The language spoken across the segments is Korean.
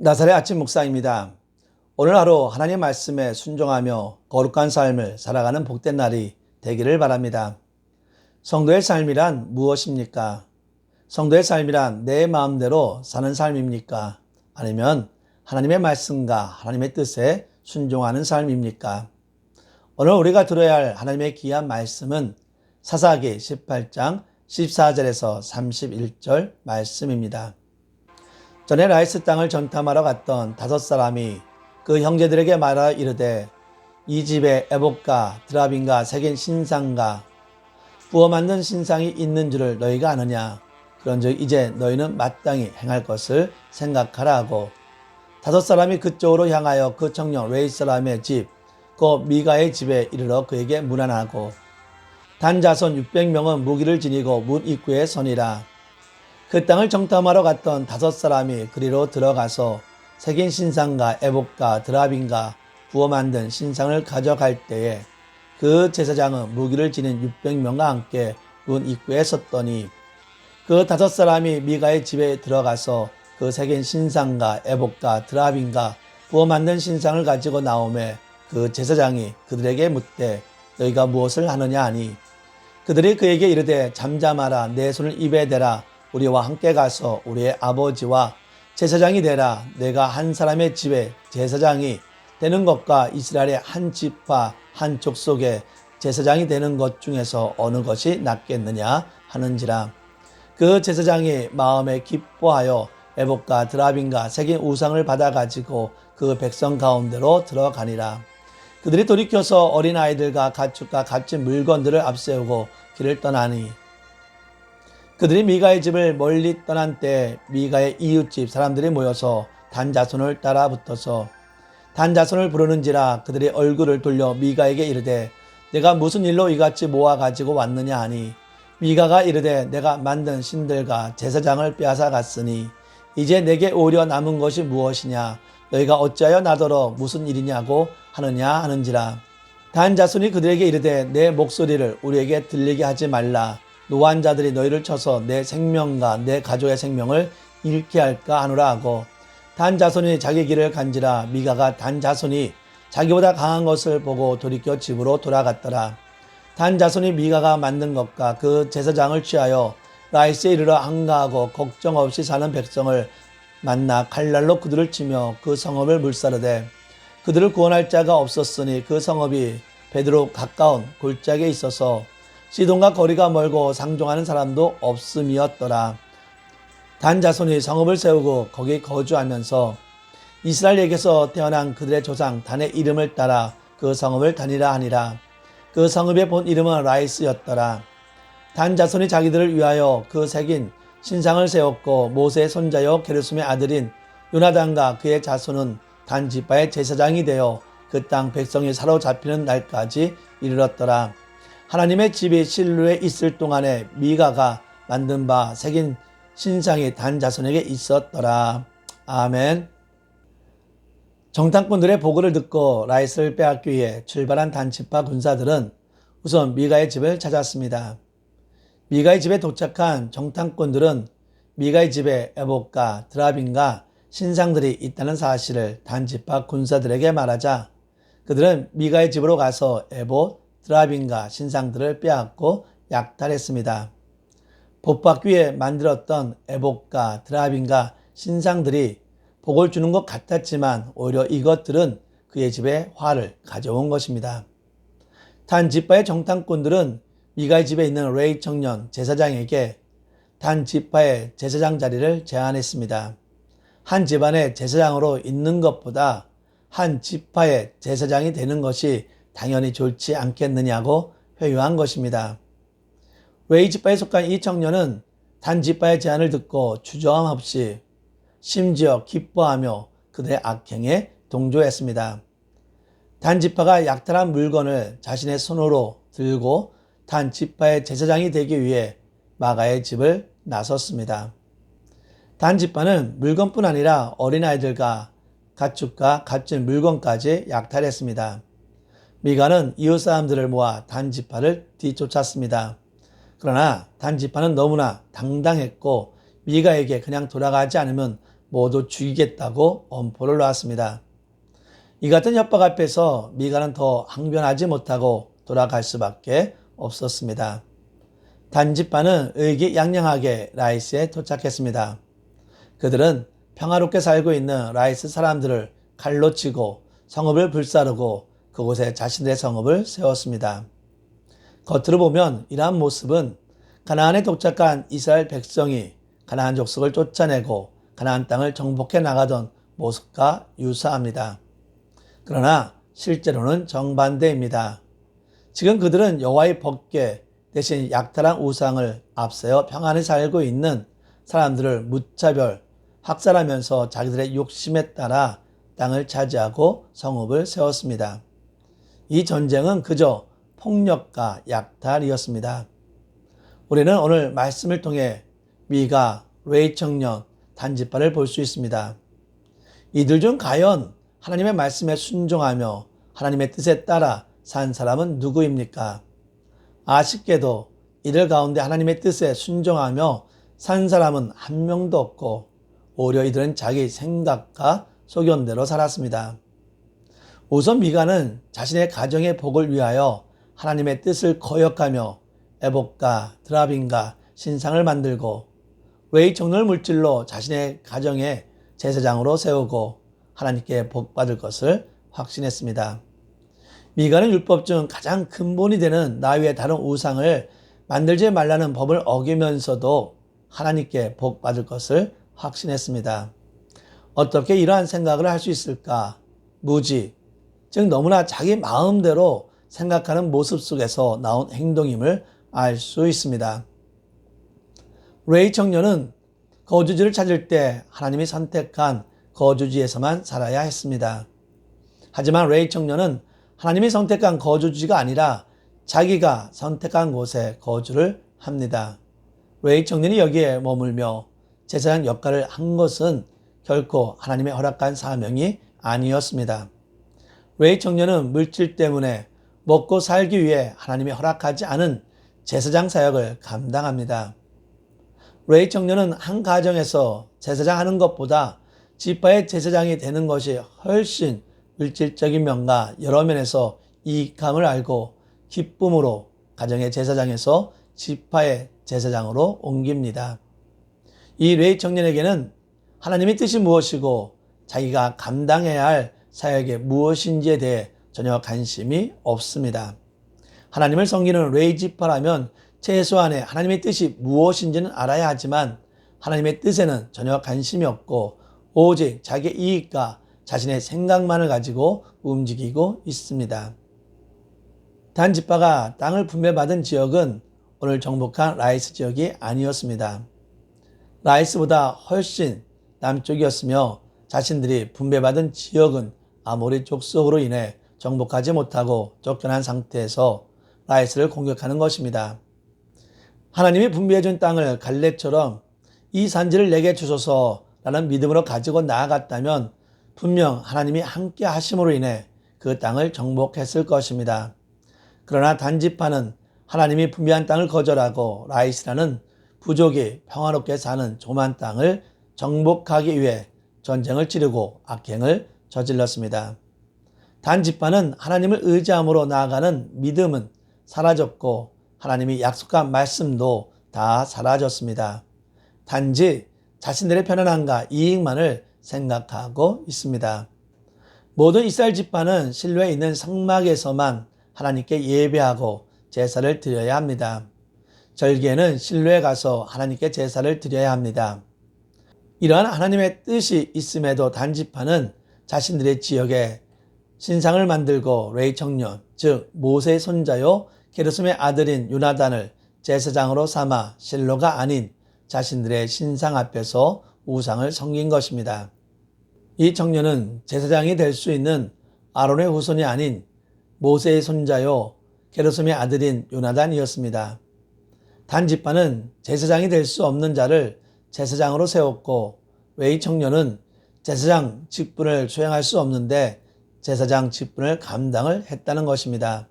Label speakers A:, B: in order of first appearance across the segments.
A: 나사렛 아침 묵상입니다. 오늘 하루 하나님 말씀에 순종하며 거룩한 삶을 살아가는 복된 날이 되기를 바랍니다. 성도의 삶이란 무엇입니까? 성도의 삶이란 내 마음대로 사는 삶입니까? 아니면 하나님의 말씀과 하나님의 뜻에 순종하는 삶입니까? 오늘 우리가 들어야 할 하나님의 귀한 말씀은 사사기 18장 14절에서 31절 말씀입니다. 전에 라이스 땅을 정탐하러 갔던 5사람이 그 형제들에게 말하여 이르되 이 집에 에봇과 드라빔과 새긴 신상과 부어 만든 신상이 있는 줄을 너희가 아느냐? 그런즉 이제 너희는 마땅히 행할 것을 생각하라 하고 5사람이 그쪽으로 향하여 그 청년 레이 사람의 집, 그 미가의 집에 이르러 그에게 문안하고 단 자손 600명은 무기를 지니고 문 입구에 서니라. 그 땅을 정탐하러 갔던 5사람이 그리로 들어가서 새긴 신상과 에봇과 드라빔과 부어 만든 신상을 가져갈 때에 그 제사장은 무기를 지닌 600명과 함께 문 입구에 섰더니 그 5사람이 미가의 집에 들어가서 그 새긴 신상과 에봇과 드라빔과 부어 만든 신상을 가지고 나오매 그 제사장이 그들에게 묻되 너희가 무엇을 하느냐 하니 그들이 그에게 이르되 잠잠하라 내 손을 입에 대라 우리와 함께 가서 우리의 아버지와 제사장이 되라. 내가 한 사람의 집에 제사장이 되는 것과 이스라엘의 한 집과 한 족속의 제사장이 되는 것 중에서 어느 것이 낫겠느냐 하는지라. 그 제사장이 마음에 기뻐하여 에봇과 드라빔과 새긴 우상을 받아가지고 그 백성 가운데로 들어가니라. 그들이 돌이켜서 어린아이들과 가축과 값진 물건들을 앞세우고 길을 떠나니 그들이 미가의 집을 멀리 떠난 때 미가의 이웃집 사람들이 모여서 단 자손을 따라 붙어서 단 자손을 부르는지라. 그들이 얼굴을 돌려 미가에게 이르되 내가 무슨 일로 이같이 모아 가지고 왔느냐 하니 미가가 이르되 내가 만든 신들과 제사장을 빼앗아 갔으니 이제 내게 오히려 남은 것이 무엇이냐 너희가 어찌하여 나더러 무슨 일이냐고 하느냐 하는지라. 단 자손이 그들에게 이르되 내 목소리를 우리에게 들리게 하지 말라. 노한 자들이 너희를 쳐서 내 생명과 내 가족의 생명을 잃게 할까 하노라 하고 단 자손이 자기 길을 간지라. 미가가 단 자손이 자기보다 강한 것을 보고 돌이켜 집으로 돌아갔더라. 단 자손이 미가가 만든 것과 그 제사장을 취하여 라이스에 이르러 항가하고 걱정 없이 사는 백성을 만나 칼날로 그들을 치며 그 성읍을 물사르되 그들을 구원할 자가 없었으니 그 성읍이 베드로 가까운 골짜기에 있어서 시돈과 거리가 멀고 상종하는 사람도 없음이었더라. 단 자손이 성읍을 세우고 거기 거주하면서 이스라엘에게서 태어난 그들의 조상 단의 이름을 따라 그 성읍을 다니라 하니라. 그 성읍의 본 이름은 라이스였더라. 단 자손이 자기들을 위하여 그 새긴 신상을 세웠고 모세의 손자요 게르솜의 아들인 요나단과 그의 자손은 단 지파의 제사장이 되어 그 땅 백성이 사로잡히는 날까지 이르렀더라. 하나님의 집이 실로에 있을 동안에 미가가 만든 바 새긴 신상이 단 자손에게 있었더라. 아멘. 정탐꾼들의 보고를 듣고 라이스를 빼앗기 위해 출발한 단 지파 군사들은 우선 미가의 집을 찾았습니다. 미가의 집에 도착한 정탐꾼들은 미가의 집에 에봇과 드라빔과 신상들이 있다는 사실을 단 지파 군사들에게 말하자 그들은 미가의 집으로 가서 에봇, 드라빔과 신상들을 빼앗고 약탈했습니다. 복받기 위해 만들었던 에봇과 드라빔과 신상들이 복을 주는 것 같았지만 오히려 이것들은 그의 집에 화를 가져온 것입니다. 단 지파의 정탐꾼들은 미가의 집에 있는 레이 청년 제사장에게 단 지파의 제사장 자리를 제안했습니다. 한 집안의 제사장으로 있는 것보다 한 지파의 제사장이 되는 것이 당연히 좋지 않겠느냐고 회유한 것입니다. 레이 지파에 속한 이 청년은 단 지파의 제안을 듣고 주저함 없이 심지어 기뻐하며 그들의 악행에 동조했습니다. 단 지파가 약탈한 물건을 자신의 손으로 들고 단 지파의 제사장이 되기 위해 마가의 집을 나섰습니다. 단 지파는 물건뿐 아니라 어린아이들과 가축과 값진 물건까지 약탈했습니다. 미가는 이웃 사람들을 모아 단 지파를 뒤쫓았습니다. 그러나 단 지파는 너무나 당당했고 미가에게 그냥 돌아가지 않으면 모두 죽이겠다고 엄포를 놓았습니다. 이 같은 협박 앞에서 미가는 더 항변하지 못하고 돌아갈 수밖에 없었습니다. 단지파는 의기양양하게 라이스에 도착했습니다. 그들은 평화롭게 살고 있는 라이스 사람들을 칼로 치고 성읍을 불사르고 그곳에 자신들의 성읍을 세웠습니다. 겉으로 보면 이러한 모습은 가나안에 도착한 이스라엘 백성이 가나안 족속을 쫓아내고 가나안 땅을 정복해 나가던 모습과 유사합니다. 그러나 실제로는 정반대입니다. 지금 그들은 여호와의 법궤 대신 약탈한 우상을 앞세워 평안히 살고 있는 사람들을 무차별 학살하면서 자기들의 욕심에 따라 땅을 차지하고 성읍을 세웠습니다. 이 전쟁은 그저 폭력과 약탈이었습니다. 우리는 오늘 말씀을 통해 미가, 레위 청년, 단지파를 볼 수 있습니다. 이들 중 과연 하나님의 말씀에 순종하며 하나님의 뜻에 따라 산 사람은 누구입니까? 아쉽게도 이들 가운데 하나님의 뜻에 순종하며 산 사람은 한 명도 없고 오히려 이들은 자기 생각과 소견대로 살았습니다. 우선 미가는 자신의 가정의 복을 위하여 하나님의 뜻을 거역하며 애복과 드라빔과 신상을 만들고 레위 청년을 물질로 자신의 가정의 제사장으로 세우고 하나님께 복받을 것을 확신했습니다. 미가는 율법 중 가장 근본이 되는 나 외에 다른 우상을 만들지 말라는 법을 어기면서도 하나님께 복받을 것을 확신했습니다. 어떻게 이러한 생각을 할 수 있을까? 무지, 즉 너무나 자기 마음대로 생각하는 모습 속에서 나온 행동임을 알 수 있습니다. 레위 청년은 거주지를 찾을 때 하나님이 선택한 거주지에서만 살아야 했습니다. 하지만 레위 청년은 하나님이 선택한 거주지가 아니라 자기가 선택한 곳에 거주를 합니다. 레위 청년이 여기에 머물며 제사장 역할을 한 것은 결코 하나님의 허락한 사명이 아니었습니다. 레위 청년은 물질 때문에 먹고 살기 위해 하나님이 허락하지 않은 제사장 사역을 감당합니다. 레위 청년은 한 가정에서 제사장 하는 것보다 지파의 제사장이 되는 것이 훨씬 물질적인 면과 여러 면에서 이익함을 알고 기쁨으로 가정의 제사장에서 지파의 제사장으로 옮깁니다. 이 레위 청년에게는 하나님의 뜻이 무엇이고 자기가 감당해야 할 사역이 무엇인지에 대해 전혀 관심이 없습니다. 하나님을 섬기는 레위 지파라면 최소한의 하나님의 뜻이 무엇인지는 알아야 하지만 하나님의 뜻에는 전혀 관심이 없고 오직 자기의 이익과 자신의 생각만을 가지고 움직이고 있습니다. 단지파가 땅을 분배받은 지역은 오늘 정복한 라이스 지역이 아니었습니다. 라이스보다 훨씬 남쪽이었으며 자신들이 분배받은 지역은 아모리 족속으로 인해 정복하지 못하고 쫓겨난 상태에서 라이스를 공격하는 것입니다. 하나님이 분배해준 땅을 갈렙처럼 이 산지를 내게 주소서라는 믿음으로 가지고 나아갔다면 분명 하나님이 함께 하심으로 인해 그 땅을 정복했을 것입니다. 그러나 단지파는 하나님이 분배한 땅을 거절하고 라이스라는 부족이 평화롭게 사는 조만 땅을 정복하기 위해 전쟁을 치르고 악행을 저질렀습니다. 단지파는 하나님을 의지함으로 나아가는 믿음은 사라졌고 하나님이 약속한 말씀도 다 사라졌습니다. 단지 자신들의 편안함과 이익만을 생각하고 있습니다. 모든 이스라엘 지파는 실로에 있는 성막에서만 하나님께 예배하고 제사를 드려야 합니다. 절기에는 실로에 가서 하나님께 제사를 드려야 합니다. 이러한 하나님의 뜻이 있음에도 단지파는 자신들의 지역에 신상을 만들고 레위 청년, 즉 모세의 손자요 게르솜의 아들인 요나단을 제사장으로 삼아 실로가 아닌 자신들의 신상 앞에서 우상을 섬긴 것입니다. 이 청년은 제사장이 될 수 있는 아론의 후손이 아닌 모세의 손자요 게르솜의 아들인 요나단이었습니다. 단지파는 제사장이 될 수 없는 자를 제사장으로 세웠고 레위 청년은 제사장 직분을 수행할 수 없는데 제사장 직분을 감당을 했다는 것입니다.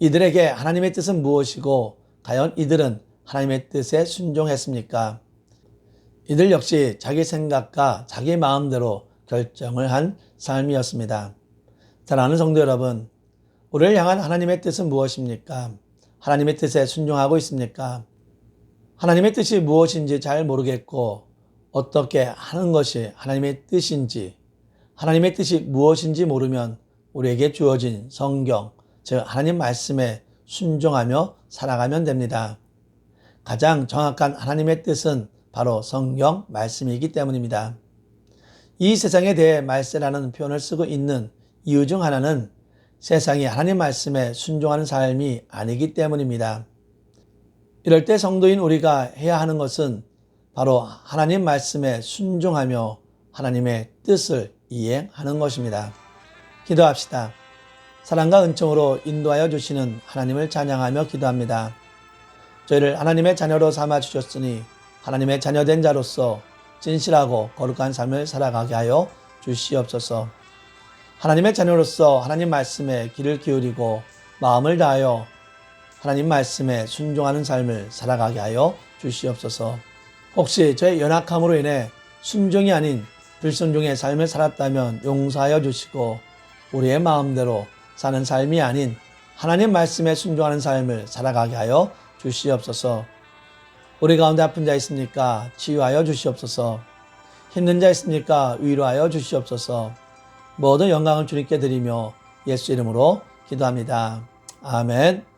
A: 이들에게 하나님의 뜻은 무엇이고 과연 이들은 하나님의 뜻에 순종했습니까? 이들 역시 자기 생각과 자기 마음대로 결정을 한 삶이었습니다. 사랑하는 성도 여러분, 우리를 향한 하나님의 뜻은 무엇입니까? 하나님의 뜻에 순종하고 있습니까? 하나님의 뜻이 무엇인지 잘 모르겠고 어떻게 하는 것이 하나님의 뜻인지, 하나님의 뜻이 무엇인지 모르면 우리에게 주어진 성경, 즉 하나님 말씀에 순종하며 살아가면 됩니다. 가장 정확한 하나님의 뜻은 바로 성경 말씀이기 때문입니다. 이 세상에 대해 말세라는 표현을 쓰고 있는 이유 중 하나는 세상이 하나님 말씀에 순종하는 삶이 아니기 때문입니다. 이럴 때 성도인 우리가 해야 하는 것은 바로 하나님 말씀에 순종하며 하나님의 뜻을 이행하는 것입니다. 기도합시다. 사랑과 은총으로 인도하여 주시는 하나님을 찬양하며 기도합니다. 저희를 하나님의 자녀로 삼아 주셨으니 하나님의 자녀된 자로서 진실하고 거룩한 삶을 살아가게 하여 주시옵소서. 하나님의 자녀로서 하나님 말씀에 귀를 기울이고 마음을 다하여 하나님 말씀에 순종하는 삶을 살아가게 하여 주시옵소서. 혹시 저의 연약함으로 인해 순종이 아닌 불순종의 삶을 살았다면 용서하여 주시고 우리의 마음대로 사는 삶이 아닌 하나님 말씀에 순종하는 삶을 살아가게 하여 주시옵소서. 우리 가운데 아픈 자 있습니까? 치유하여 주시옵소서. 힘든 자 있습니까? 위로하여 주시옵소서. 모든 영광을 주님께 드리며 예수 이름으로 기도합니다. 아멘.